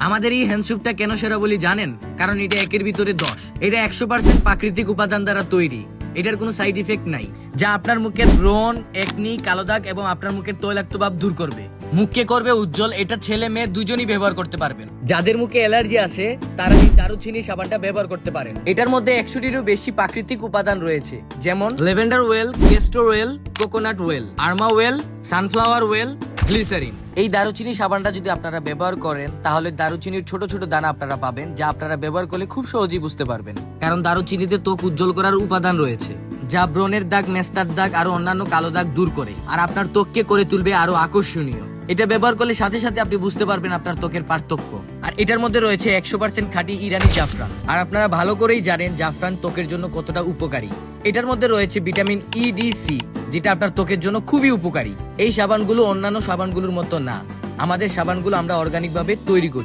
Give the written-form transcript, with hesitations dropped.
আমাদের এই হ্যান্ড স্যুপটা কেন সেরা বলি জানেন? কারণ এটা একের ভিতরে 10। এটা 100% প্রাকৃতিক উপাদান দ্বারা তৈরি। এটার কোনো সাইড ইফেক্ট নাই, যা আপনার মুখের ব্রণ, একনি, কালো দাগ এবং আপনার মুখের তৈলাক্ত ভাব দূর করবে। মুখকে করবে উজ্জ্বল। এটা ছেলে মেয়ে দুজনই ব্যবহার করতে পারবেন। যাদের মুখে অ্যালার্জি আছে তারা এই দারুচিনি সাবানটা ব্যবহার করতে পারেন। এটার মধ্যে 100টিরও বেশি প্রাকৃতিক উপাদান রয়েছে, যেমন lavender oil, castor oil, coconut oil, aroma oil, sunflower oil, glycerine. এই দারুচিনি সাবানটা যদি আপনারা ব্যবহার করেন তাহলে দারুচিনির ছোট ছোট দানা আপনারা পাবেন, যা আপনারা ব্যবহার করলে খুব সহজেই বুঝতে পারবেন। কারণ দারুচিনিতে ত্বক উজ্জ্বল করার উপাদান রয়েছে, যা ব্রণের দাগ, মেস্তার দাগ আরো অন্যান্য কালো দাগ দূর করে আর আপনার ত্বককে করে তুলবে আরো আকর্ষণীয়। এটা ব্যবহার করলে সাথে সাথে আপনি বুঝতে পারবেন আপনার ত্বকের পার্থক্য। আর এটার মধ্যে রয়েছে 100% খাঁটি ইরানি জাফরান। আর আপনারা ভালো করেই জানেন জাফরান ত্বকের জন্য কতটা উপকারী। এটার মধ্যে রয়েছে ভিটামিন EDC, যেটা আপনার ত্বকের জন্য খুবই উপকারী। এই সাবানগুলো অন্যান্য সাবানগুলোর মতো না। আমাদের সাবানগুলো আমরা অর্গানিক ভাবে তৈরি করি।